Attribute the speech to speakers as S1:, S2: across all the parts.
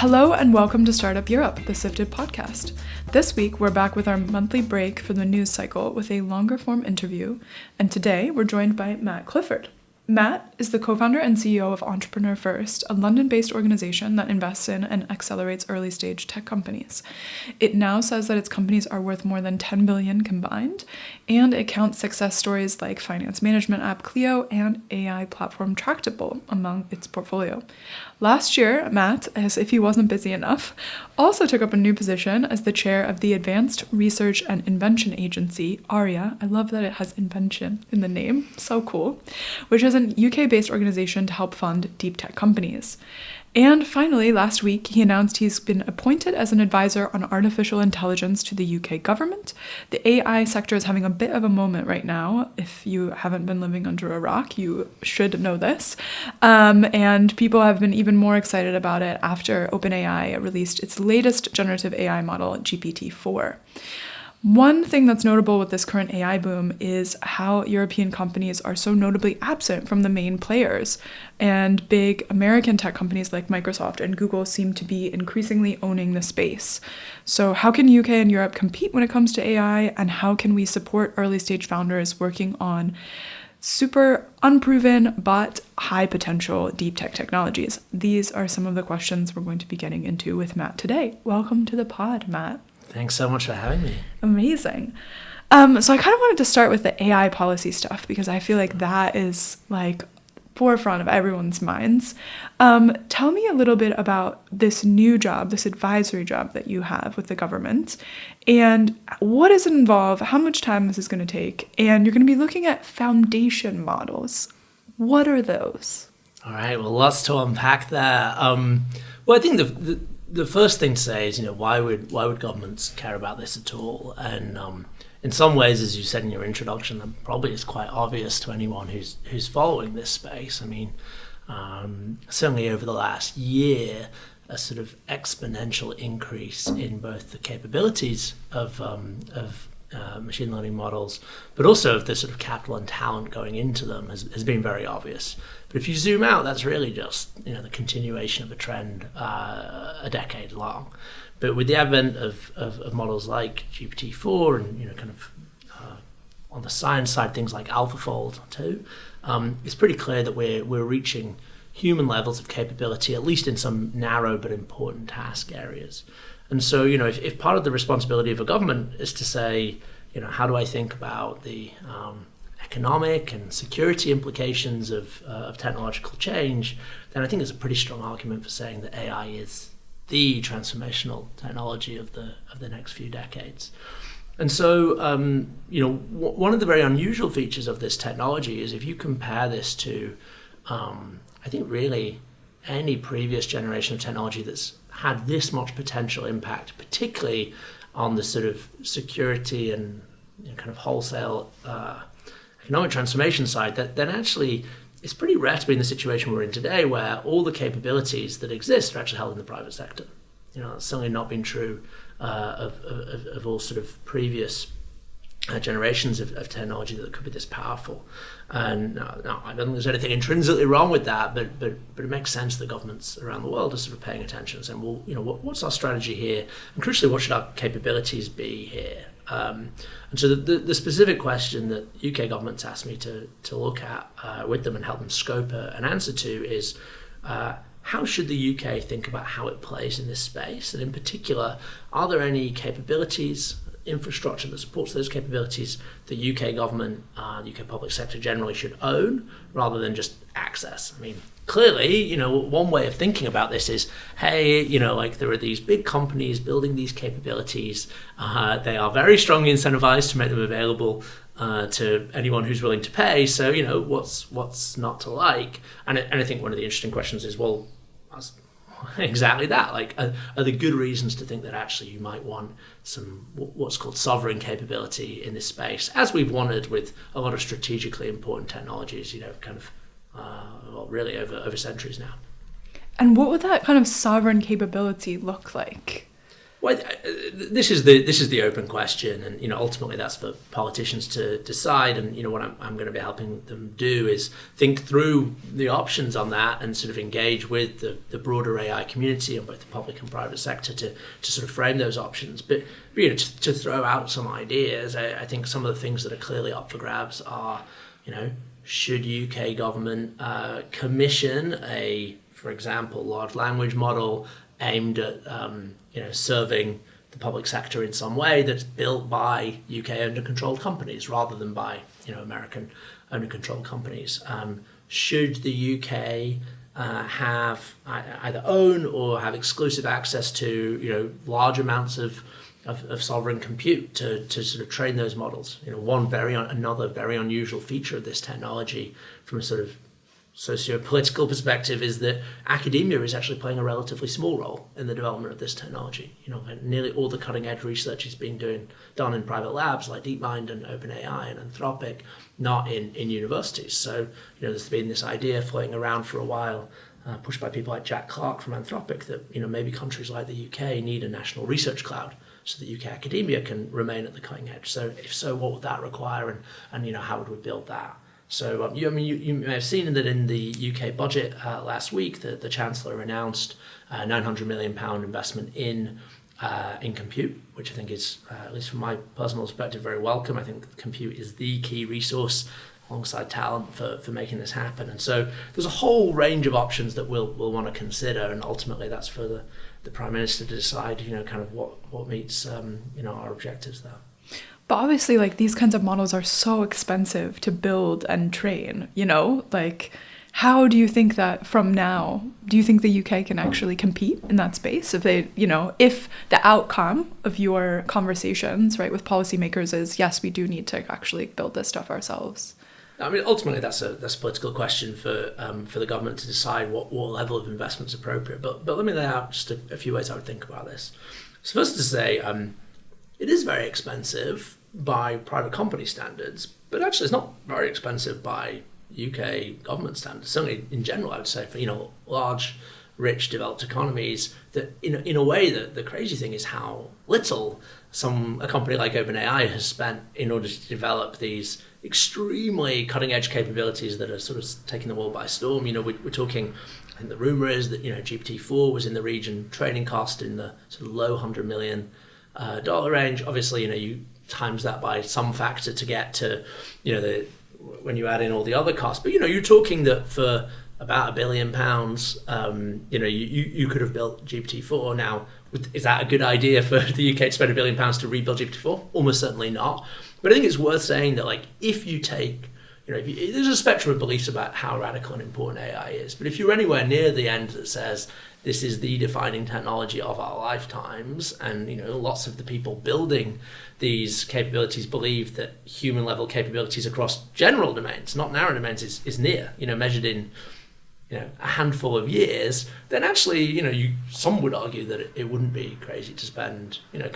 S1: Hello and welcome to Startup Europe, the Sifted podcast. This week, we're back with our monthly break for the news cycle with a longer form interview, and today we're joined by Matt Clifford. Matt is the co-founder and CEO of Entrepreneur First, a London-based organization that invests in and accelerates early-stage tech companies. It now says that its companies are worth more than $10 billion combined, and it counts success stories like finance management app Cleo and AI platform Tractable among its portfolio. Last year, Matt, as if he wasn't busy enough, also took up a new position as the chair of the Advanced Research and Invention Agency, ARIA. I love that it has invention in the name, so cool, which is an UK-based organization to help fund deep tech companies. And finally, last week, he announced he's been appointed as an advisor on artificial intelligence to the UK government. The AI sector is having a bit of a moment right now. If you haven't been living under a rock, you should know this. And people have been even more excited about it after OpenAI released its latest generative AI model, GPT-4. One thing that's notable with this current AI boom is how European companies are so notably absent from the main players, and big American tech companies like Microsoft and Google seem to be increasingly owning the space. So how can UK and Europe compete when it comes to AI, and how can we support early stage founders working on super unproven but high potential deep tech technologies? These are some of the questions we're going to be getting into with Matt today. Welcome to the pod, Matt.
S2: Thanks so much for having me.
S1: Amazing. So I kind of wanted to start with the AI policy stuff because I feel like that is like forefront of everyone's minds. Tell me a little bit about this new job, this advisory job that you have with the government, and what does it involve? How much time this is going to take? And you're going to be looking at foundation models. What are those?
S2: All right. Well, lots to unpack there. Well, I think the first thing to say is, why would governments care about this at all? And in some ways, as you said in your introduction, that probably is quite obvious to anyone who's following this space. I mean, certainly over the last year, a sort of exponential increase in both the capabilities of machine learning models, but also of the sort of capital and talent going into them has been very obvious. But if you zoom out, that's really just the continuation of a trend a decade long. But with the advent of models like GPT-4 and on the science side, things like AlphaFold too, it's pretty clear that we're reaching human levels of capability, at least in some narrow but important task areas. And so, if part of the responsibility of a government is to say, how do I think about the economic and security implications of technological change, then I think there's a pretty strong argument for saying that AI is the transformational technology of the next few decades. And so, one of the very unusual features of this technology is if you compare this to, I think really any previous generation of technology that's had this much potential impact, particularly on the sort of security and kind of wholesale economic transformation side, then actually it's pretty rare to be in the situation we're in today where all the capabilities that exist are actually held in the private sector. That's certainly not been true of all sort of previous generations of technology that could be this powerful. And no, I don't think there's anything intrinsically wrong with that, but it makes sense that governments around the world are sort of paying attention and saying, well, what's our strategy here? And crucially, what should our capabilities be here? And so the specific question that UK government's asked me to look at with them and help them scope an answer to is, how should the UK think about how it plays in this space? And in particular, are there any capabilities, infrastructure that supports those capabilities the UK government, the UK public sector generally should own rather than just access? I mean, clearly, one way of thinking about this is, hey, there are these big companies building these capabilities. They are very strongly incentivized to make them available to anyone who's willing to pay. So, what's not to like? And I think one of the interesting questions is, well, exactly that. Are there good reasons to think that actually you might want some what's called sovereign capability in this space, as we've wanted with a lot of strategically important technologies, really over centuries now.
S1: And what would that kind of sovereign capability look like?
S2: Well, this is the open question, and ultimately that's for politicians to decide. And what I'm going to be helping them do is think through the options on that, and sort of engage with the broader AI community on both the public and private sector to sort of frame those options. But to throw out some ideas, I think some of the things that are clearly up for grabs are, should UK government commission for example, large language model aimed at serving the public sector in some way that's built by UK owned and controlled companies rather than by American owned and controlled companies. Should the UK have either own or have exclusive access to large amounts of sovereign compute to sort of train those models? Another very unusual feature of this technology from a sort of socio-political perspective is that academia is actually playing a relatively small role in the development of this technology. Nearly all the cutting-edge research is being done in private labs like DeepMind and OpenAI and Anthropic, not in universities. So there's been this idea floating around for a while, pushed by people like Jack Clark from Anthropic, that maybe countries like the UK need a national research cloud so that UK academia can remain at the cutting edge. So if so, what would that require, and how would we build that? So you may have seen that in the UK budget last week, the Chancellor announced a £900 million investment in compute, which I think is, at least from my personal perspective, very welcome. I think compute is the key resource alongside talent for making this happen. And so there's a whole range of options that we'll want to consider, and ultimately that's for the Prime Minister to decide, kind of what meets our objectives there.
S1: But obviously, these kinds of models are so expensive to build and train, how do you think that from now, do you think the UK can actually compete in that space? If if the outcome of your conversations, right, with policymakers is, yes, we do need to actually build this stuff ourselves.
S2: I mean, ultimately, that's a political question for the government to decide what level of investment is appropriate. But let me lay out just a few ways I would think about this. So first to say, it is very expensive by private company standards, but actually it's not very expensive by UK government standards. Certainly in general, I would say for large, rich, developed economies, that in a way that the crazy thing is how little a company like OpenAI has spent in order to develop these extremely cutting edge capabilities that are sort of taking the world by storm. We're talking, I think the rumor is that GPT-4 was in the region, training cost in the sort of low $100 million range. Obviously, you times that by some factor to get to when you add in all the other costs. But you're talking that for about £1 billion, you could have built GPT-4. Now, is that a good idea for the UK to spend £1 billion to rebuild GPT-4? Almost certainly not. But I think it's worth saying that if you take there's a spectrum of beliefs about how radical and important AI is. But if you're anywhere near the end that says this is the defining technology of our lifetimes, and lots of the people building these capabilities believe that human level capabilities across general domains, not narrow domains, is near, measured in a handful of years, then actually some would argue that it wouldn't be crazy to spend in the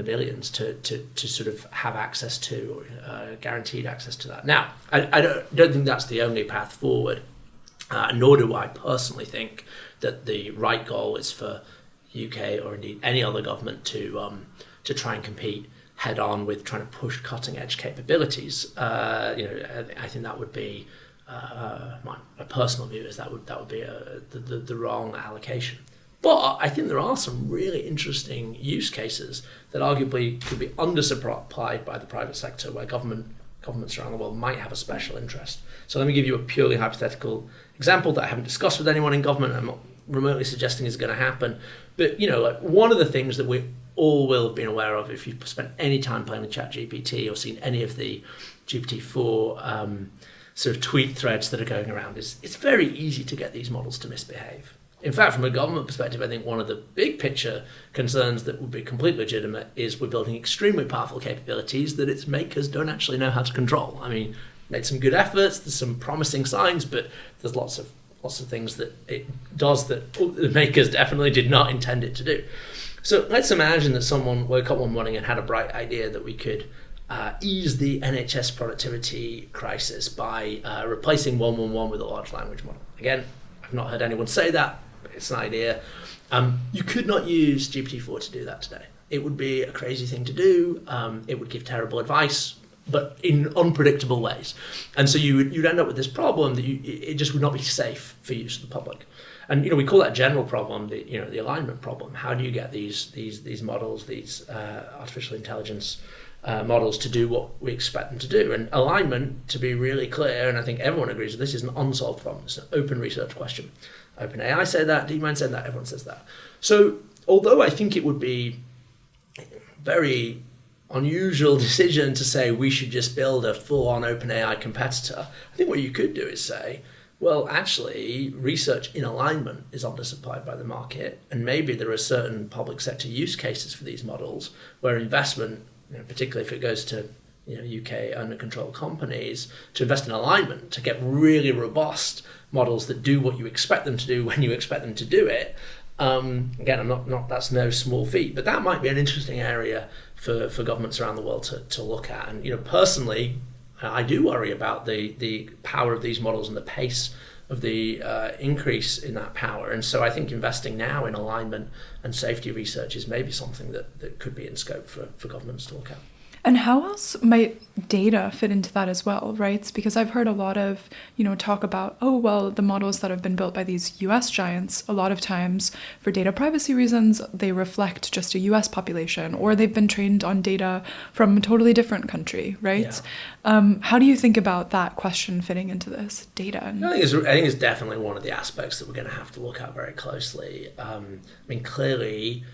S2: billions to sort of have access to guaranteed access to that. Now, I don't think that's the only path forward, nor do I personally think that the right goal is for UK or indeed any other government to try and compete head on with trying to push cutting edge capabilities. I think that would be my personal view is that would be the wrong allocation. But I think there are some really interesting use cases that arguably could be undersupplied by the private sector, where governments around the world might have a special interest. So let me give you a purely hypothetical example that I haven't discussed with anyone in government. I'm not remotely suggesting is going to happen. But one of the things that we all will have been aware of if you've spent any time playing with ChatGPT or seen any of the GPT-4 sort of tweet threads that are going around is it's very easy to get these models to misbehave. In fact, from a government perspective, I think one of the big picture concerns that would be completely legitimate is we're building extremely powerful capabilities that its makers don't actually know how to control. I mean, made some good efforts, there's some promising signs, but there's lots of things that it does that the makers definitely did not intend it to do. So let's imagine that someone woke up one morning and had a bright idea that we could ease the NHS productivity crisis by replacing 111 with a large language model. Again, I've not heard anyone say that. it's an idea. You could not use GPT-4 to do that today. It would be a crazy thing to do. It would give terrible advice, but in unpredictable ways. And so you'd end up with this problem that it just would not be safe for use of the public. And we call that general problem the alignment problem. How do you get these models, these artificial intelligence models to do what we expect them to do? And alignment, to be really clear, and I think everyone agrees with this, is an unsolved problem. It's an open research question. OpenAI said that, DeepMind said that, everyone says that. So although I think it would be very unusual decision to say we should just build a full-on OpenAI competitor, I think what you could do is say, well, actually, research in alignment is undersupplied by the market, and maybe there are certain public sector use cases for these models where investment, particularly if it goes to UK under-controlled companies, to invest in alignment, to get really robust models that do what you expect them to do when you expect them to do it. Again, I'm not that's no small feat, but that might be an interesting area for governments around the world to look at. And personally, I do worry about the power of these models and the pace of the increase in that power. And so I think investing now in alignment and safety research is maybe something that could be in scope for governments to look at.
S1: And how else might data fit into that as well, right? Because I've heard a lot of, talk about, the models that have been built by these US giants, a lot of times for data privacy reasons, they reflect just a US population, or they've been trained on data from a totally different country, right? Yeah. How do you think about that question fitting into this data?
S2: I think it's definitely one of the aspects that we're going to have to look at very closely. Clearly,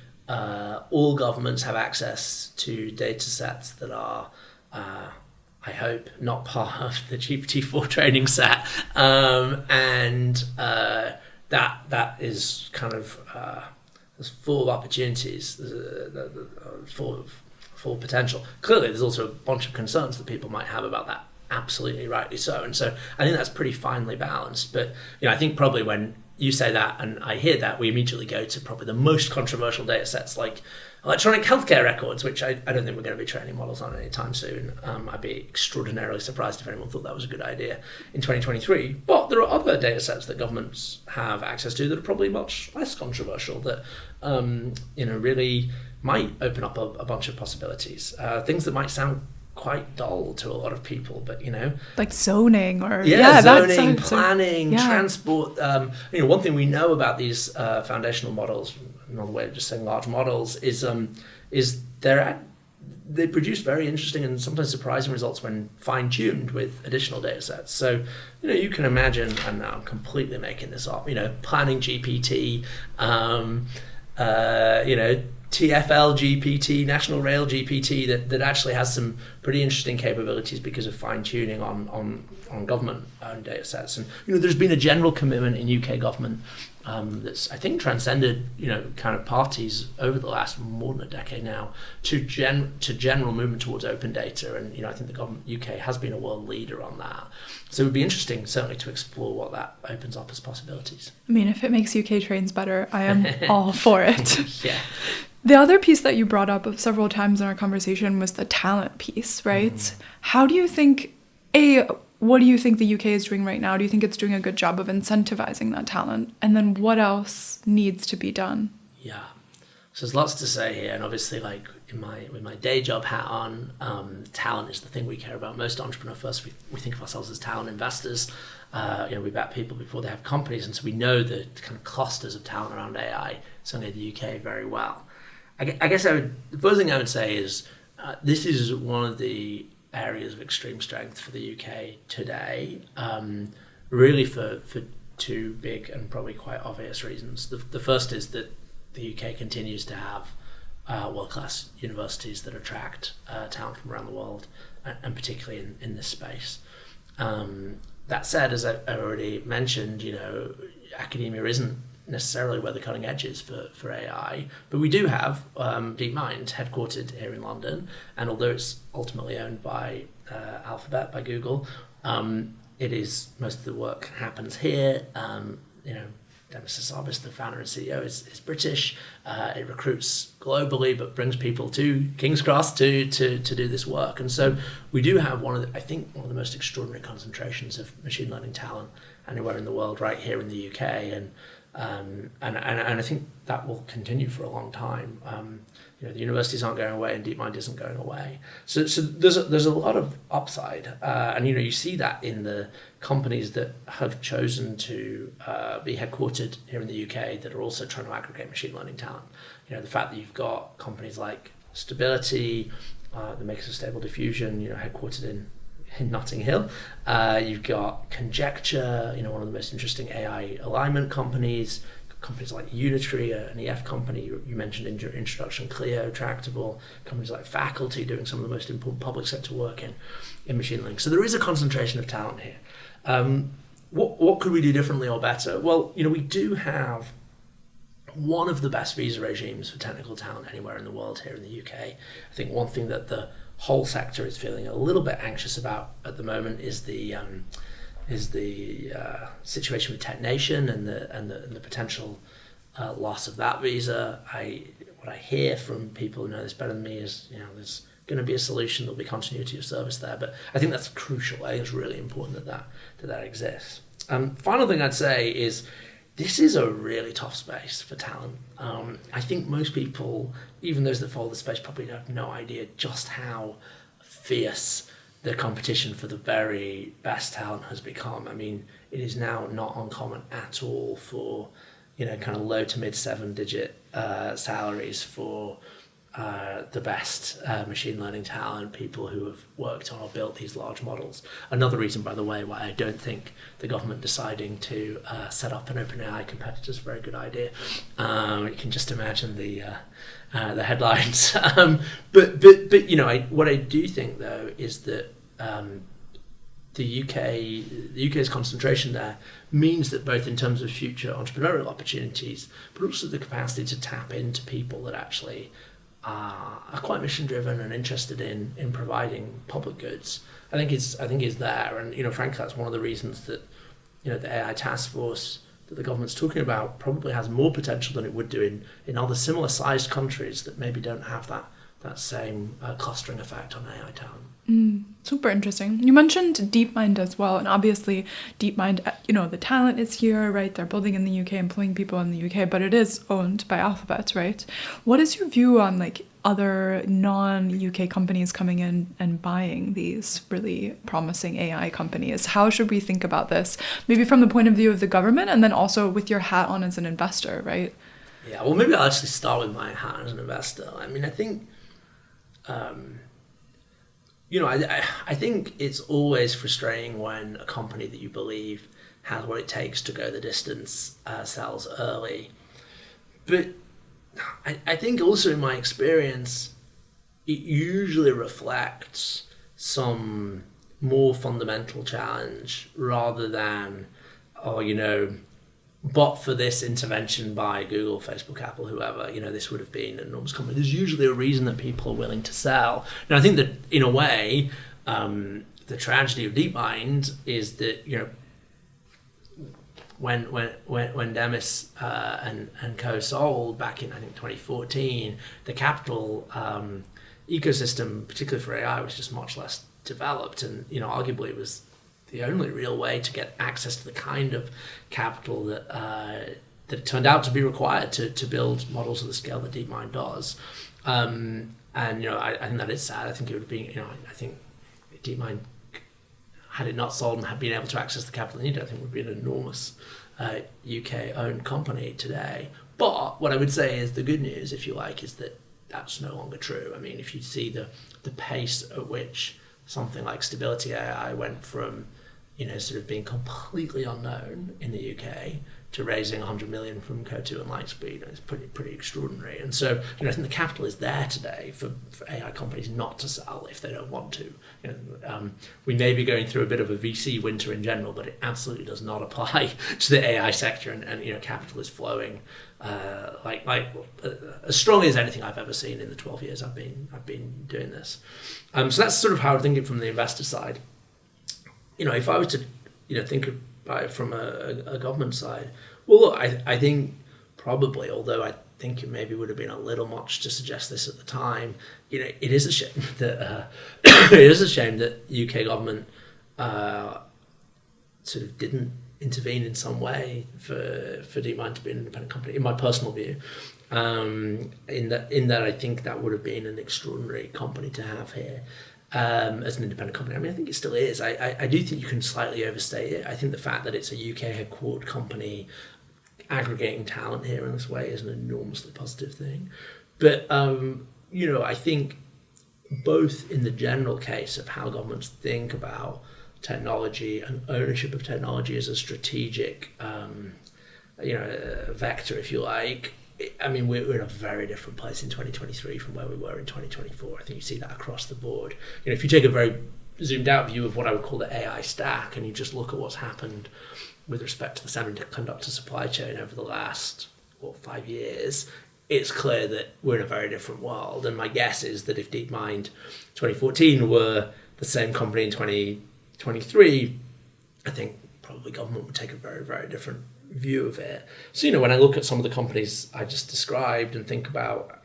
S2: all governments have access to data sets that are, I hope, not part of the GPT-4 training set, and that is kind of there's full of opportunities, full potential. Clearly, there's also a bunch of concerns that people might have about that. Absolutely rightly so, and so I think that's pretty finely balanced. But I think probably when you say that and I hear that, we immediately go to probably the most controversial data sets like electronic healthcare records, which I don't think we're going to be training models on anytime soon. I'd be extraordinarily surprised if anyone thought that was a good idea in 2023. But there are other data sets that governments have access to that are probably much less controversial, that really might open up a bunch of possibilities. Things that might sound quite dull to a lot of people, but
S1: like zoning or
S2: zoning, planning, transport. One thing we know about these foundational models, another way of just saying large models, is they produce very interesting and sometimes surprising results when fine-tuned with additional data sets. So you can imagine, and now I'm completely making this up, planning GPT, TFL GPT, National Rail GPT, that actually has some pretty interesting capabilities because of fine-tuning on government-owned data sets. And there's been a general commitment in UK government that's, I think, transcended kind of parties over the last more than a decade now to general movement towards open data. And I think the government UK has been a world leader on that. So it would be interesting certainly to explore what that opens up as possibilities.
S1: If it makes UK trains better, I am all for it.
S2: Yeah.
S1: The other piece that you brought up several times in our conversation was the talent piece, right? Mm-hmm. How do you think, what do you think the UK is doing right now? Do you think it's doing a good job of incentivizing that talent? And then what else needs to be done?
S2: Yeah. So there's lots to say here. And obviously, like with my day job hat on, talent is the thing we care about most. Entrepreneur First, we think of ourselves as talent investors. We back people before they have companies. And so we know the kind of clusters of talent around AI, certainly the UK, very well. I guess the first thing I would say is this is one of the areas of extreme strength for the UK today, really for two big and probably quite obvious reasons. The first is that the UK continues to have world-class universities that attract talent from around the world, and particularly in this space. That said, as I already mentioned, academia isn't necessarily where the cutting edge is for AI, but we do have DeepMind headquartered here in London, and although it's ultimately owned by Alphabet, by Google, it is, most of the work happens here. Demis Hassabis, the founder and CEO, is British. It recruits globally, but brings people to King's Cross to do this work. And so we do have one of the most extraordinary concentrations of machine learning talent anywhere in the world, right here in the UK. And And I think that will continue for a long time. The universities aren't going away, and DeepMind isn't going away. So there's a lot of upside, and you see that in the companies that have chosen to be headquartered here in the UK that are also trying to aggregate machine learning talent. The fact that you've got companies like Stability, the makers of Stable Diffusion, headquartered in Notting Hill. You've got Conjecture, one of the most interesting AI alignment companies like Unitary, an EF company you mentioned in your introduction, Cleo, Tractable, companies like Faculty doing some of the most important public sector work in machine learning. So there is a concentration of talent here. What could we do differently or better? Well, we do have one of the best visa regimes for technical talent anywhere in the world here in the UK. I think one thing that the whole sector is feeling a little bit anxious about at the moment is the situation with Tech Nation and the potential loss of that visa. What I hear from people who know this better than me is there's going to be a solution. There'll be continuity of service there, but I think that's crucial. I think it's really important that exists. Final thing I'd say is this is a really tough space for talent. I think most people, even those that follow the space, probably have no idea just how fierce the competition for the very best talent has become. I mean, it is now not uncommon at all for, kind of low to mid 7-digit salaries for the best machine learning talent, people who have worked on or built these large models. Another reason, by the way, why I don't think the government deciding to set up an OpenAI competitor is a very good idea. You can just imagine the headlines. But what I do think though is that the UK's concentration there means that both in terms of future entrepreneurial opportunities, but also the capacity to tap into people that actually are quite mission driven and interested in providing public goods, I think is there. And frankly, that's one of the reasons that the AI task force that the government's talking about probably has more potential than it would do in other similar sized countries that maybe don't have that same clustering effect on AI talent.
S1: Super interesting. You mentioned DeepMind as well, and obviously DeepMind, the talent is here, right? They're building in the UK, employing people in the UK, but it is owned by Alphabet, right? What is your view on other non-UK companies coming in and buying these really promising AI companies? How should we think about this? Maybe from the point of view of the government, and then also with your hat on as an investor, right?
S2: Yeah, well, maybe I'll actually start with my hat as an investor. I mean, I think I think it's always frustrating when a company that you believe has what it takes to go the distance sells early. But I think also in my experience, it usually reflects some more fundamental challenge rather than, but for this intervention by Google, Facebook, Apple, whoever, this would have been an enormous company. There's usually a reason that people are willing to sell. And I think that in a way, the tragedy of DeepMind is that, when Demis and co sold back in, I think, 2014, the capital ecosystem, particularly for AI, was just much less developed. And, arguably it was the only real way to get access to the kind of capital that it turned out to be required to build models of the scale that DeepMind does. I think that is sad. I think it would have been, I think DeepMind, had it not sold and had been able to access the capital it needed, I think would be an enormous UK-owned company today. But what I would say is the good news, if you like, is that that's no longer true. I mean, if you see the pace at which something like Stability AI went from sort of being completely unknown in the UK to raising 100 million from Coatue and Lightspeed, it's pretty extraordinary. And so, I think the capital is there today for AI companies not to sell if they don't want to. We may be going through a bit of a VC winter in general, but it absolutely does not apply to the AI sector. And capital is flowing like as strongly as anything I've ever seen in the 12 years I've been doing this. So that's sort of how I think it from the investor side. If I was to think about it from a government side, well, look, I think probably, although I think it maybe would have been a little much to suggest this at the time, it is a shame that UK government sort of didn't intervene in some way for DeepMind to be an independent company, in my personal view. In that I think that would have been an extraordinary company to have here as an independent company. I mean, I think it still is. I do think you can slightly overstate it. I think the fact that it's a UK headquartered company aggregating talent here in this way is an enormously positive thing. But, I think both in the general case of how governments think about technology and ownership of technology as a strategic, vector, if you like. I mean, we're in a very different place in 2023 from where we were in 2024. I think you see that across the board. If you take a very zoomed out view of what I would call the AI stack, and you just look at what's happened with respect to the semiconductor supply chain over the last 5 years, it's clear that we're in a very different world. And my guess is that if DeepMind 2014 were the same company in 2023, I think probably government would take a very, very different view of it. So, when I look at some of the companies I just described and think about,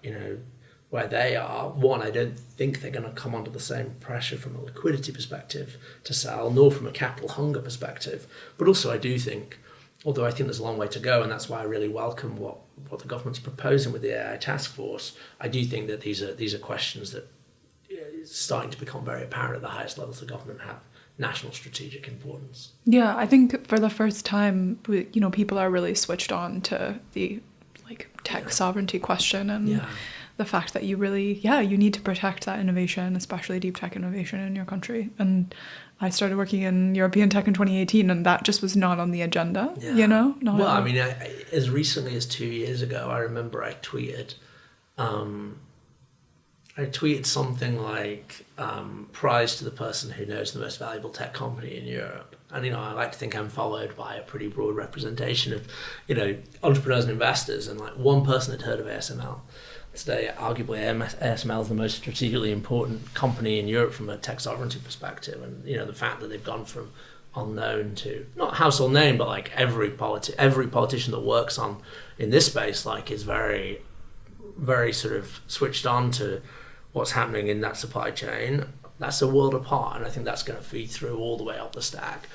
S2: where they are, one, I don't think they're going to come under the same pressure from a liquidity perspective to sell, nor from a capital hunger perspective. But also I do think, although I think there's a long way to go, and that's why I really welcome what the government's proposing with the AI task force, I do think that these are questions that is starting to become very apparent at the highest levels of government have national strategic importance.
S1: Yeah, I think for the first time, people are really switched on to the tech sovereignty question and the fact that you really, you need to protect that innovation, especially deep tech innovation in your country. And I started working in European tech in 2018, and that just was not on the agenda,
S2: I mean, as recently as 2 years ago, I remember I tweeted something like, prize to the person who knows the most valuable tech company in Europe. And, I like to think I'm followed by a pretty broad representation of, entrepreneurs and investors. And one person had heard of ASML. Today, arguably, ASML is the most strategically important company in Europe from a tech sovereignty perspective. And, the fact that they've gone from unknown to, not household name, but every politician that works in this space, is very, very sort of switched on to what's happening in that supply chain. That's a world apart, and I think that's going to feed through all the way up the stack.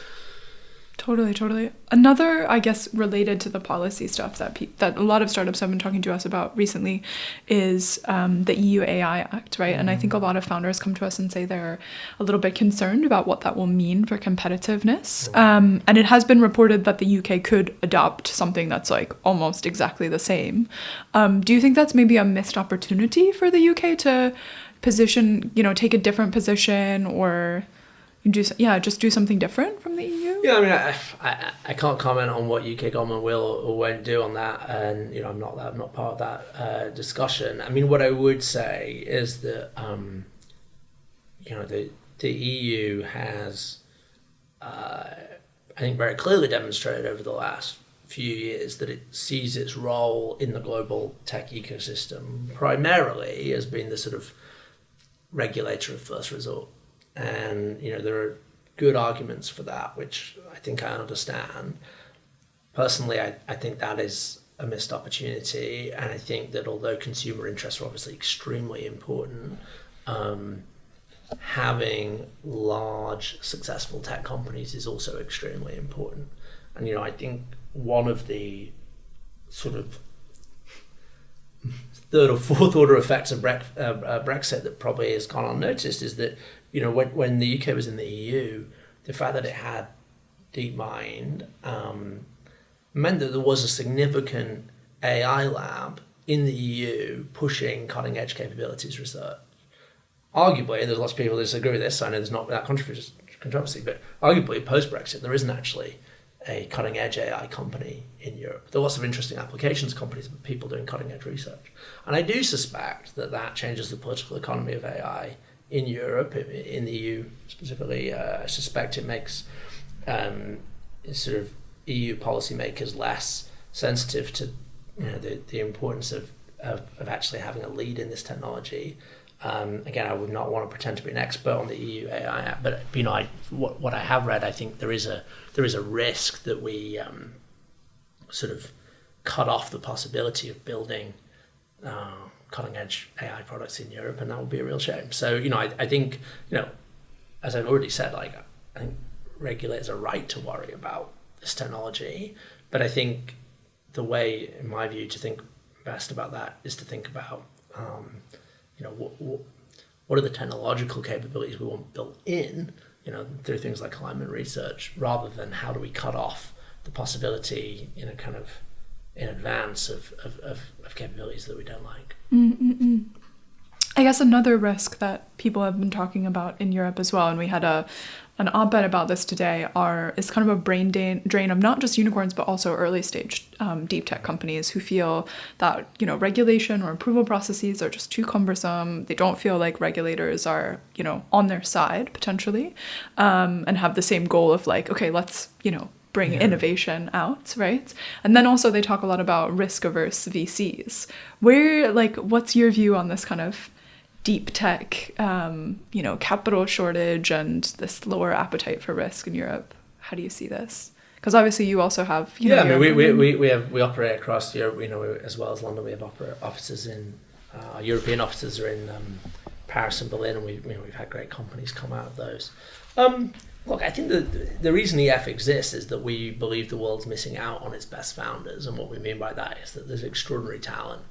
S1: Totally. Another, I guess, related to the policy stuff that a lot of startups have been talking to us about recently is the EU AI Act, right? And I think a lot of founders come to us and say they're a little bit concerned about what that will mean for competitiveness. And it has been reported that the UK could adopt something that's almost exactly the same. Do you think that's maybe a missed opportunity for the UK to position, take a different position or just do something different from the EU?
S2: Yeah, I mean, I can't comment on what UK government will or won't do on that, and I'm not part of that discussion. I mean, what I would say is that the EU has, I think, very clearly demonstrated over the last few years that it sees its role in the global tech ecosystem primarily as being the sort of regulator of first resort. And, there are good arguments for that, which I think I understand. Personally, I think that is a missed opportunity. And I think that although consumer interests are obviously extremely important, having large, successful tech companies is also extremely important. And, I think one of the sort of third or fourth order effects of Brexit that probably has gone unnoticed is that, when the UK was in the EU, the fact that it had DeepMind meant that there was a significant AI lab in the EU pushing cutting edge capabilities research. Arguably, there's lots of people that disagree with this. I know there's not that controversy, but arguably post-Brexit, there isn't actually a cutting edge AI company in Europe. There are lots of interesting applications companies, but people doing cutting edge research. And I do suspect that changes the political economy of AI in Europe, in the EU specifically. I suspect it makes sort of EU policymakers less sensitive to the importance of actually having a lead in this technology. Again, I would not want to pretend to be an expert on the EU AI Act, but what I have read, I think there is a risk that we sort of cut off the possibility of building cutting edge AI products in Europe, and that would be a real shame. So I think as I've already said, I think regulators are right to worry about this technology. But I think the way, in my view, to think best about that is to think about, what are the technological capabilities we want built in, through things like climate research, rather than how do we cut off the possibility, kind of in advance of capabilities that we don't like.
S1: Mm-mm-mm. I guess another risk that people have been talking about in Europe as well, and we had an op-ed about this today, is kind of a brain drain of not just unicorns, but also early stage deep tech companies who feel that, regulation or approval processes are just too cumbersome. They don't feel like regulators are, on their side potentially, and have the same goal of like, okay, let's, bring innovation out, right? And then also they talk a lot about risk-averse VCs. What's your view on this kind of deep tech, capital shortage and this lower appetite for risk in Europe? How do you see this? Because obviously you also have, we
S2: operate across Europe, as well as London. We have offices in European offices are in Paris and Berlin, and we've had great companies come out of those. Look, I think the reason EF exists is that we believe the world's missing out on its best founders, and what we mean by that is that there's extraordinary talent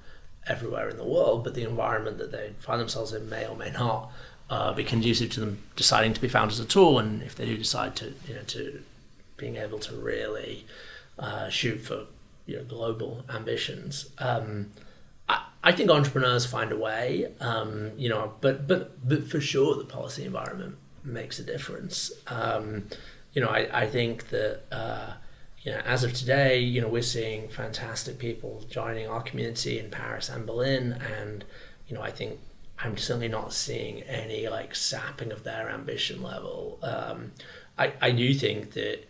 S2: everywhere in the world, but the environment that they find themselves in may or may not be conducive to them deciding to be founders at all. And if they do decide to being able to really shoot for global ambitions, I think entrepreneurs find a way. But for sure the policy environment makes a difference. I think that as of today, we're seeing fantastic people joining our community in Paris and Berlin, and I think I'm certainly not seeing any sapping of their ambition level. I do think that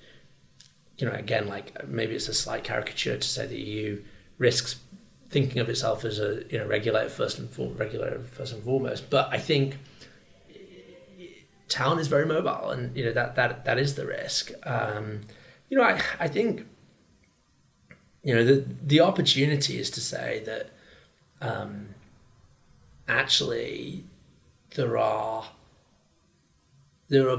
S2: again, maybe it's a slight caricature to say the EU risks thinking of itself as a regulator first and foremost, but I think talent is very mobile, and that is the risk. I think the opportunity is to say that actually there are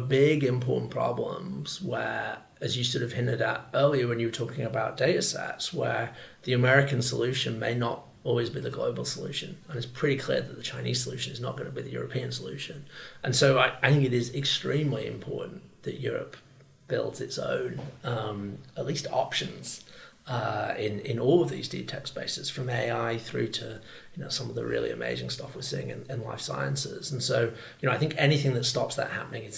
S2: big important problems where, as you sort of hinted at earlier when you were talking about data sets, where the American solution may not always be the global solution. And it's pretty clear that the Chinese solution is not going to be the European solution. And so I think it is extremely important that Europe builds its own, at least options in all of these deep tech spaces, from AI through to some of the really amazing stuff we're seeing in life sciences. And so I think anything that stops that happening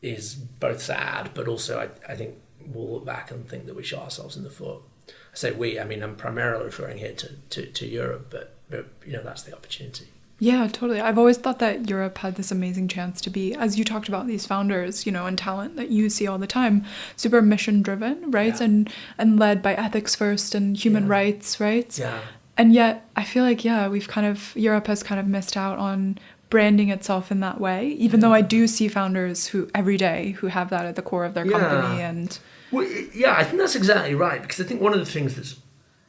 S2: is both sad, but also I think we'll look back and think that we shot ourselves in the foot. I say we, I'm primarily referring here to Europe, but that's the opportunity.
S1: Yeah, totally. I've always thought that Europe had this amazing chance to be, as you talked about, these founders, and talent that you see all the time, super mission driven, right? Yeah. And led by ethics first and human rights, right?
S2: Yeah.
S1: And yet I feel like, Europe has kind of missed out on branding itself in that way, even though I do see founders who every day who have that at the core of their company. And
S2: well, I think that's exactly right, because I think one of the things that's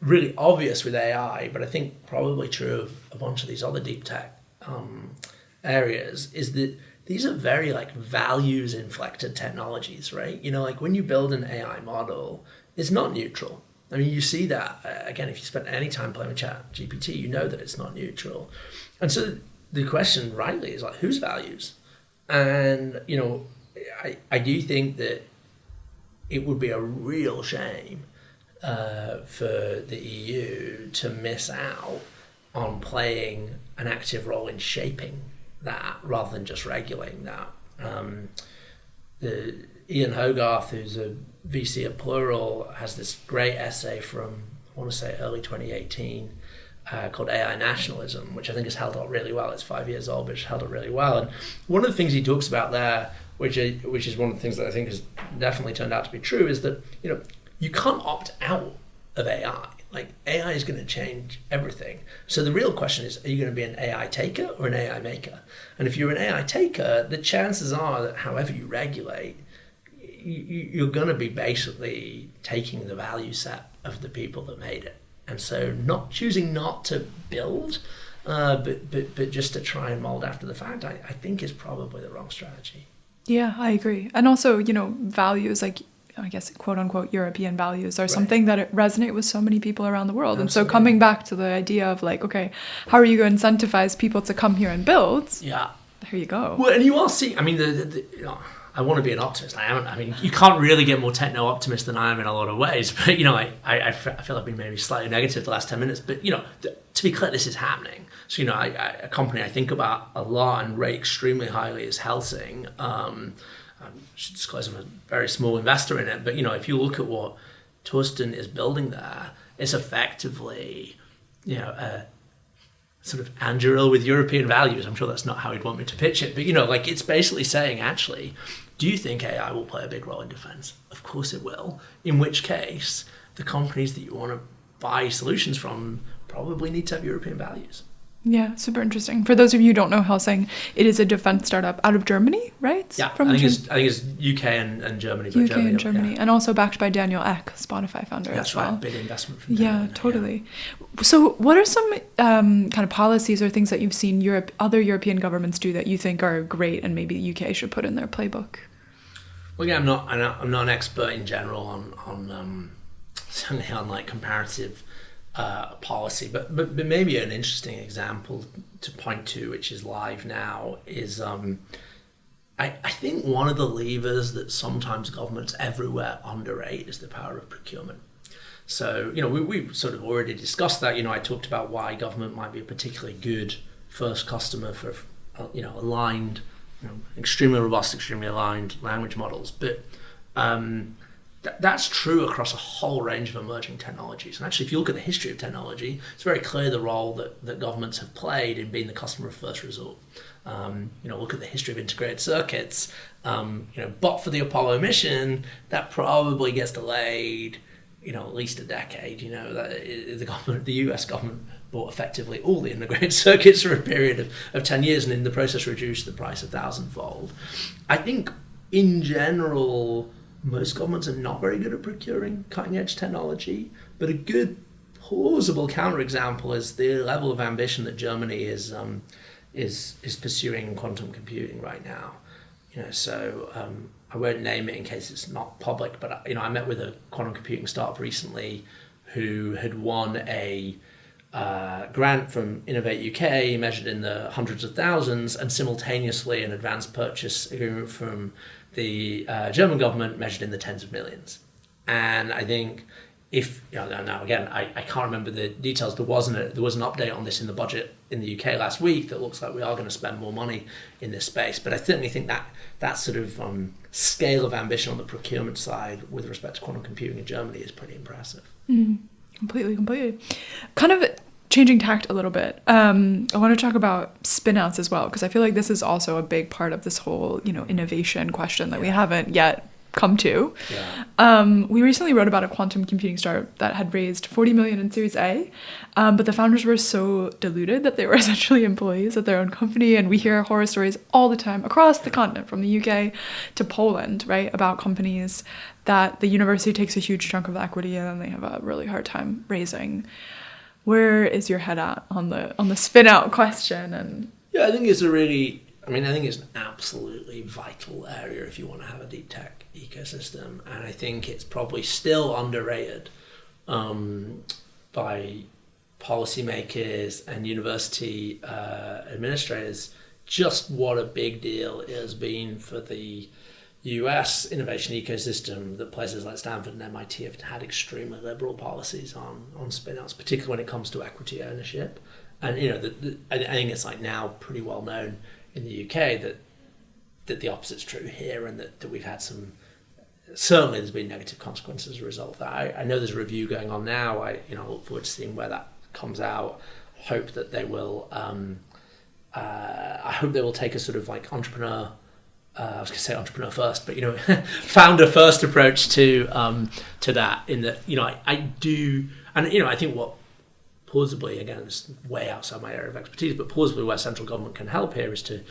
S2: really obvious with AI, but I think probably true of a bunch of these other deep tech areas, is that these are very values inflected technologies, right? When you build an AI model, it's not neutral. You see that again, if you spend any time playing with ChatGPT, you know that it's not neutral. And so the question rightly is whose values? And I do think that it would be a real shame for the EU to miss out on playing an active role in shaping that rather than just regulating that. Ian Hogarth, who's a VC at Plural, has this great essay from, I want to say, early 2018 called AI Nationalism, which I think has held up really well. It's 5 years old, but it's held up really well. And one of the things he talks about there, which is one of the things that I think has definitely turned out to be true, is that you can't opt out of AI. AI is going to change everything. So the real question is, are you going to be an AI taker or an AI maker? And if you're an AI taker, the chances are that however you regulate, you're going to be basically taking the value set of the people that made it. And so choosing not to build, but just to try and mold after the fact, I think is probably the wrong strategy.
S1: Yeah, I agree. And also, values, I guess, quote unquote, European values are something that resonate with so many people around the world. Absolutely. And so coming back to the idea of like, okay, how are you going to incentivize people to come here and build? Yeah. There you go.
S2: Well, and you are seeing, I mean, I want to be an optimist. I am. I mean, you can't really get more techno-optimist than I am in a lot of ways. But, I feel I've been maybe slightly negative the last 10 minutes. But, to be clear, this is happening. So, a company I think about a lot and rate extremely highly is Helsing. I should disclose I'm a very small investor in it. But, if you look at what Torsten is building there, it's effectively, a sort of Anduril with European values. I'm sure that's not how he'd want me to pitch it. But, it's basically saying, actually, do you think AI will play a big role in defense? Of course it will. In which case, the companies that you want to buy solutions from probably need to have European values.
S1: Yeah, super interesting. For those of you who don't know Helsing, it is a defense startup out of Germany, right?
S2: Yeah, I think it's UK and Germany.
S1: UK and Germany. Yeah. And also backed by Daniel Ek, Spotify founder as well.
S2: That's right, big investment from Daniel.
S1: Yeah, totally. Yeah. So what are some kind of policies or things that you've seen other European governments do that you think are great and maybe the UK should put in their playbook?
S2: Well, again, I'm not an expert in general on certainly on like comparative policy, but maybe an interesting example to point to, which is live now, is I think one of the levers that sometimes governments everywhere underrate is the power of procurement. So, we've sort of already discussed that. I talked about why government might be a particularly good first customer for, aligned, extremely robust, extremely aligned language models. But that's true across a whole range of emerging technologies. And actually, if you look at the history of technology, it's very clear the role that governments have played in being the customer of first resort. Look at the history of integrated circuits. But for the Apollo mission, that probably gets delayed, at least a decade. The US government bought effectively all the integrated circuits for a period of 10 years, and in the process reduced the price 1,000-fold. I think, in general, most governments are not very good at procuring cutting-edge technology, but a good plausible counterexample is the level of ambition that Germany is pursuing in quantum computing right now. I won't name it in case it's not public, but I met with a quantum computing startup recently who had won a grant from Innovate UK measured in the hundreds of thousands, and simultaneously an advanced purchase agreement from the German government measured in the tens of millions. And I think now again, I can't remember the details. There was an update on this in the budget in the UK last week that looks like we are going to spend more money in this space. But I certainly think that sort of scale of ambition on the procurement side with respect to quantum computing in Germany is pretty impressive.
S1: Completely. Kind of changing tact a little bit, I want to talk about spinouts as well, because I feel like this is also a big part of this whole, innovation question that we haven't yet come to. Yeah. We recently wrote about a quantum computing startup that had raised 40 million in Series A, but the founders were so deluded that they were essentially employees at their own company, and we hear horror stories all the time across the continent, from the UK to Poland, right, about companies that the university takes a huge chunk of the equity and then they have a really hard time raising. Where is your head at on the spin out question? And
S2: I think it's an absolutely vital area if you want to have a deep tech ecosystem, and I think it's probably still underrated by policymakers and university administrators just what a big deal it has been for the US innovation ecosystem that places like Stanford and MIT have had extremely liberal policies on spin-outs, particularly when it comes to equity ownership. And I think it's like now pretty well known in the UK that the opposite's true here, and that we've had certainly there's been negative consequences as a result of that. I know there's a review going on now. I look forward to seeing where that comes out. Hope that they will I hope they will take a sort of like entrepreneur first, but founder first approach to that. In that, I do, and I think what plausibly, again, it's way outside my area of expertise, but plausibly where central government can help here is to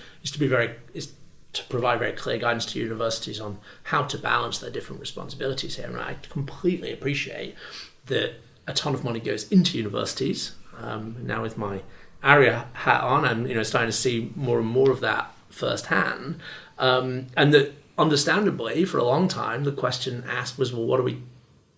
S2: provide very clear guidance to universities on how to balance their different responsibilities here. And I completely appreciate that a ton of money goes into universities. Now with my ARIA hat on, I'm starting to see more and more of that firsthand. And that understandably, for a long time, the question asked was, well, what do we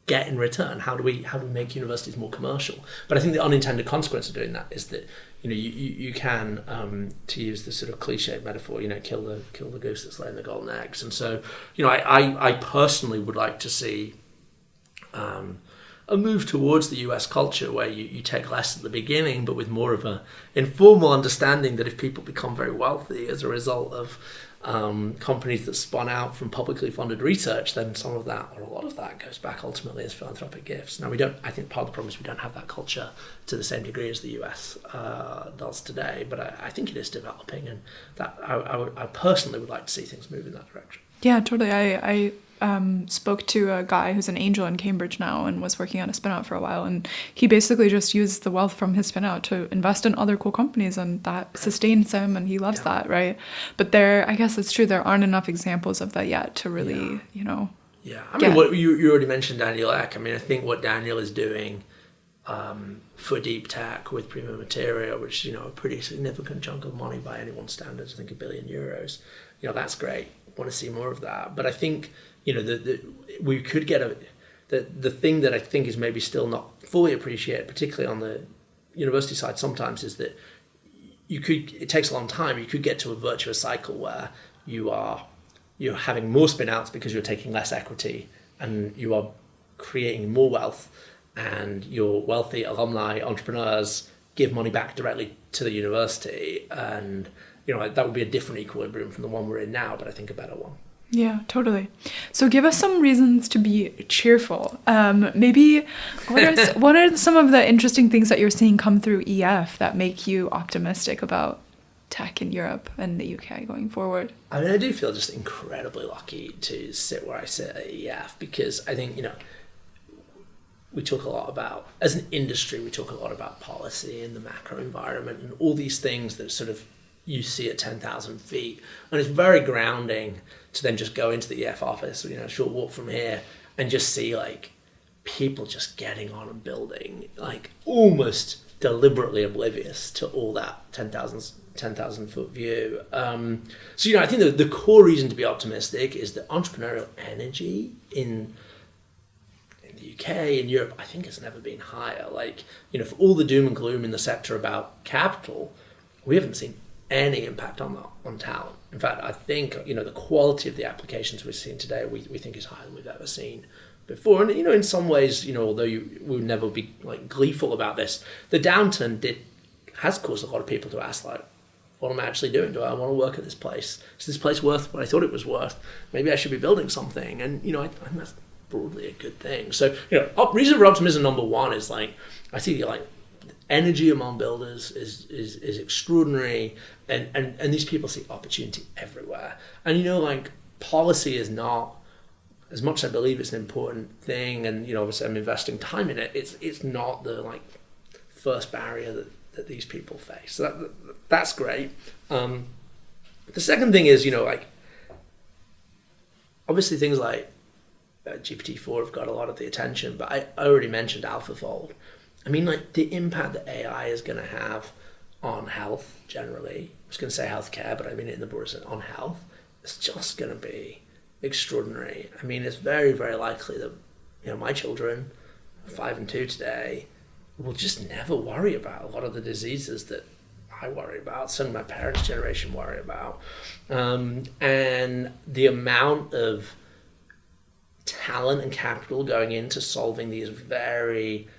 S2: get in return? How do we make universities more commercial? But I think the unintended consequence of doing that is that you can, to use the sort of cliched metaphor, kill the goose that's laying the golden eggs. And so I personally would like to see a move towards the US culture where you take less at the beginning, but with more of a informal understanding that if people become very wealthy as a result of companies that spun out from publicly funded research, then some of that or a lot of that goes back ultimately as philanthropic gifts. Now I think part of the problem is we don't have that culture to the same degree as the US does today, but I think it is developing, and that I personally would like to see things move in that direction.
S1: Yeah, totally. I spoke to a guy who's an angel in Cambridge now and was working on a spinout for a while, and he basically just used the wealth from his spinout to invest in other cool companies, and that sustains him, and he loves that, right? But I guess it's true, there aren't enough examples of that yet to really,
S2: Yeah, I mean, what you already mentioned Daniel Ek. I mean, I think what Daniel is doing for deeptech with Prima Materia, which a pretty significant chunk of money by anyone's standards, I think €1 billion. That's great. Want to see more of that. But I think we could get the thing that I think is maybe still not fully appreciated, particularly on the university side sometimes, is that it takes a long time. You could get to a virtuous cycle where you're having more spin-outs because you're taking less equity and you are creating more wealth, and your wealthy alumni entrepreneurs give money back directly to the university, and that would be a different equilibrium from the one we're in now, but I think a better one.
S1: Yeah, totally. So give us some reasons to be cheerful. Maybe what are some of the interesting things that you're seeing come through EF that make you optimistic about tech in Europe and the UK going forward?
S2: I mean, I do feel just incredibly lucky to sit where I sit at EF, because I think, we talk a lot about, as an industry, we talk a lot about policy and the macro environment and all these things that sort of you see at 10,000 feet. And it's very grounding to then just go into the EF office, a short walk from here, and just see people just getting on and building, almost deliberately oblivious to all that 10,000 foot view. So, I think the core reason to be optimistic is that entrepreneurial energy in the UK and Europe, I think, has never been higher. For all the doom and gloom in the sector about capital, we haven't seen any impact on talent. In fact, I think the quality of the applications we're seeing today, we think is higher than we've ever seen before. And in some ways, although we would never be gleeful about this, the downturn has caused a lot of people to ask what am I actually doing? Do I want to work at this place? Is this place worth what I thought it was worth? Maybe I should be building something. And I think that's broadly a good thing. So reason for optimism number one is I see energy among builders is extraordinary, and these people see opportunity everywhere. And policy is not, as much as I believe it's an important thing, and obviously I'm investing time in it, it's not the first barrier that these people face. So that's great. The second thing is obviously things like GPT-4 have got a lot of the attention, but I already mentioned AlphaFold. I mean, the impact that AI is going to have on health generally, I was going to say healthcare, but I mean it in the broader sense, on health, it's just going to be extraordinary. I mean, it's very, very likely that, my children, 5 and 2 today, will just never worry about a lot of the diseases that I worry about, some of my parents' generation worry about. And the amount of talent and capital going into solving these very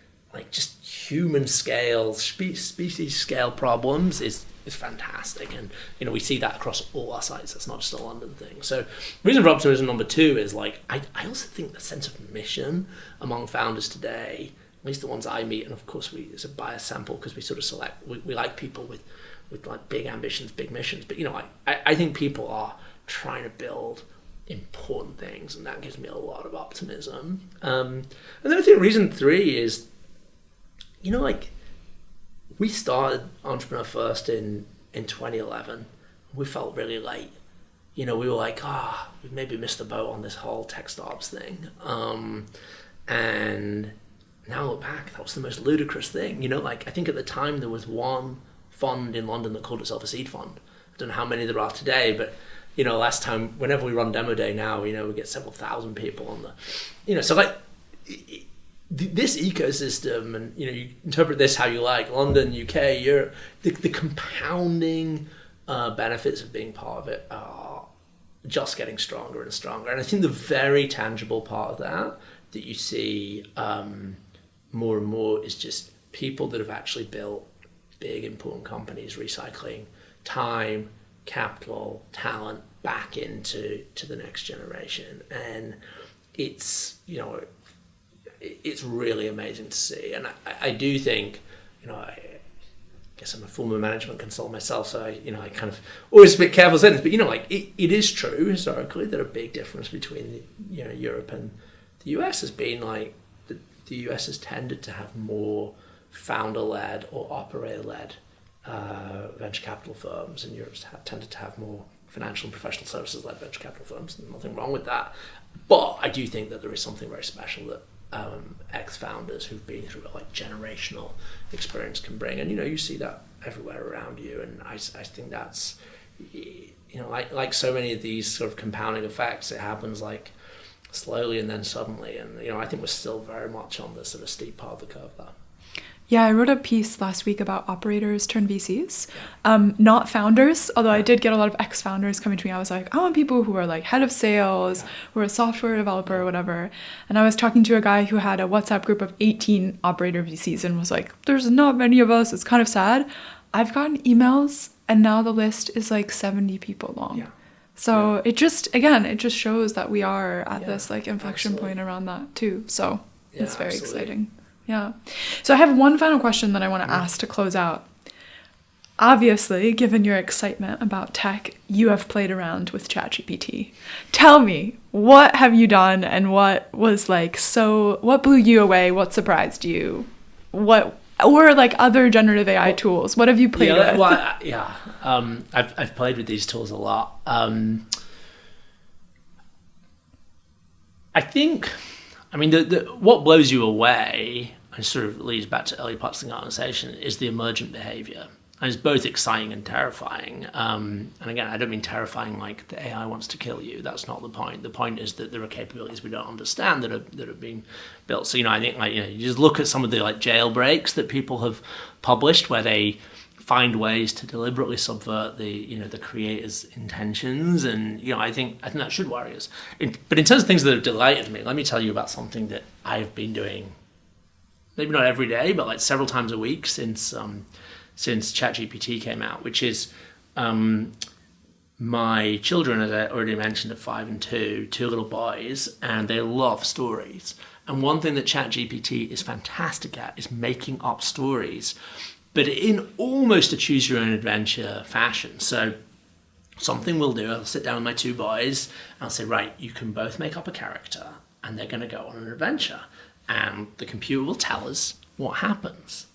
S2: just human scale, species scale problems is fantastic. And we see that across all our sites. That's not just a London thing. So reason for optimism number 2 is I also think the sense of mission among founders today, at least the ones I meet, and of course it's a biased sample because we sort of select, we like people with big ambitions, big missions, but I think people are trying to build important things, and that gives me a lot of optimism. And then I think reason 3 is, we started Entrepreneur First in 2011. We felt really late. We were we maybe missed the boat on this whole tech startups thing. And now I look back, that was the most ludicrous thing. I think at the time there was one fund in London that called itself a seed fund. I don't know how many there are today, but last time, whenever we run demo day now, we get several thousand people on the, so like this ecosystem, and you interpret this how you like, London, UK, Europe, the compounding benefits of being part of it are just getting stronger and stronger. And I think the very tangible part of that you see more and more is just people that have actually built big, important companies recycling time, capital, talent back into the next generation. And it's, it's really amazing to see. And I do think, I guess I'm a former management consultant myself, so I kind of always a bit careful saying this, but it is true historically that a big difference between Europe and the US has been like the US has tended to have more founder-led or operator-led venture capital firms, and Europe's tended to have more financial and professional services-led venture capital firms. There's nothing wrong with that, but I do think that there is something very special that ex-founders who've been through a generational experience can bring, and you see that everywhere around you. And I think that's like so many of these sort of compounding effects, it happens like slowly and then suddenly, and I think we're still very much on the sort of steep part of the curve there.
S1: Yeah, I wrote a piece last week about operators turned VCs, not founders, although I did get a lot of ex-founders coming to me. I was like, I want people who are like head of sales, who are a software developer or whatever. And I was talking to a guy who had a WhatsApp group of 18 operator VCs and was like, there's not many of us. It's kind of sad. I've gotten emails and now the list is like 70 people long. So it just shows that we are at this like inflection point around that too. So it's very exciting. Yeah. So I have one final question that I want to ask to close out. Obviously, given your excitement about tech, you have played around with ChatGPT. Tell me, what have you done, and what was what blew you away? What surprised you? Or like other generative AI tools? What have you played with?
S2: Well, I've played with these tools a lot. I think, what blows you away, and sort of leads back to early parts of the conversation, is the emergent behavior. And it's both exciting and terrifying. And again, I don't mean terrifying like the AI wants to kill you. That's not the point. The point is that there are capabilities we don't understand that are being built. So, I think you just look at some of the jailbreaks that people have published where they find ways to deliberately subvert the creator's intentions, and I think that should worry us. But in terms of things that have delighted me, let me tell you about something that I've been doing, maybe not every day, but several times a week since ChatGPT came out, which is my children, as I already mentioned, are 5 and 2 little boys, and they love stories. And one thing that ChatGPT is fantastic at is making up stories, but in almost a choose-your-own-adventure fashion. So something we'll do, I'll sit down with my 2 boys, and I'll say, right, you can both make up a character, and they're going to go on an adventure. And the computer will tell us what happens.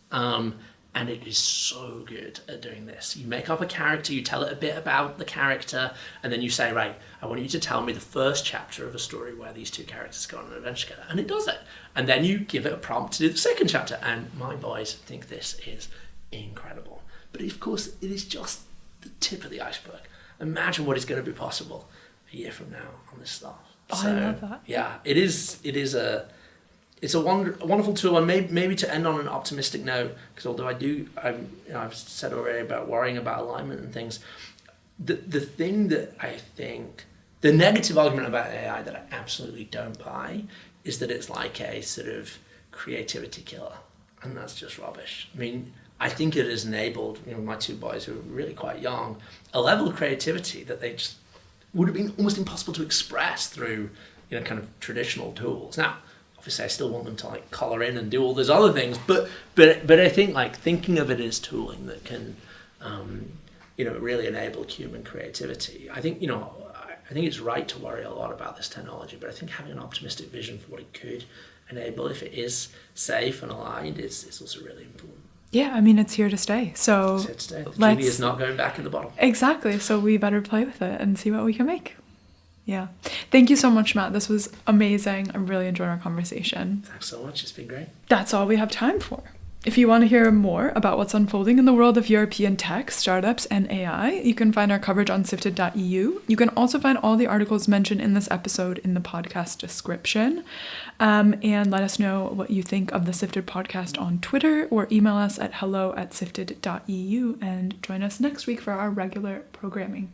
S2: And it is so good at doing this. You make up a character, you tell it a bit about the character, and then you say, right, I want you to tell me the first chapter of a story where these 2 characters go on an adventure together. And it does it. And then you give it a prompt to do the second chapter. And my boys think this is incredible. But of course, it is just the tip of the iceberg. Imagine what is going to be possible a year from now on this stuff.
S1: I love that.
S2: Yeah, it's a wonderful tool, and maybe to end on an optimistic note, because although I've said already about worrying about alignment and things, the thing that I think, the negative argument about AI that I absolutely don't buy is that it's like a sort of creativity killer, and that's just rubbish. I think it has enabled my 2 boys, who are really quite young, a level of creativity that they just would have been almost impossible to express through kind of traditional tools. Now, obviously, I still want them to color in and do all those other things, but I think thinking of it as tooling that can, really enable human creativity. I think it's right to worry a lot about this technology, but I think having an optimistic vision for what it could enable, if it is safe and aligned, is also really important.
S1: Yeah, it's here to stay. So
S2: it's here to stay. The genie is not going back in the bottle.
S1: Exactly. So we better play with it and see what we can make. Yeah. Thank you so much, Matt. This was amazing. I really enjoyed our conversation.
S2: Thanks so much. It's been great.
S1: That's all we have time for. If you want to hear more about what's unfolding in the world of European tech, startups, and AI, you can find our coverage on sifted.eu. You can also find all the articles mentioned in this episode in the podcast description. And let us know what you think of the Sifted podcast on Twitter, or email us at hello@sifted.eu, and join us next week for our regular programming.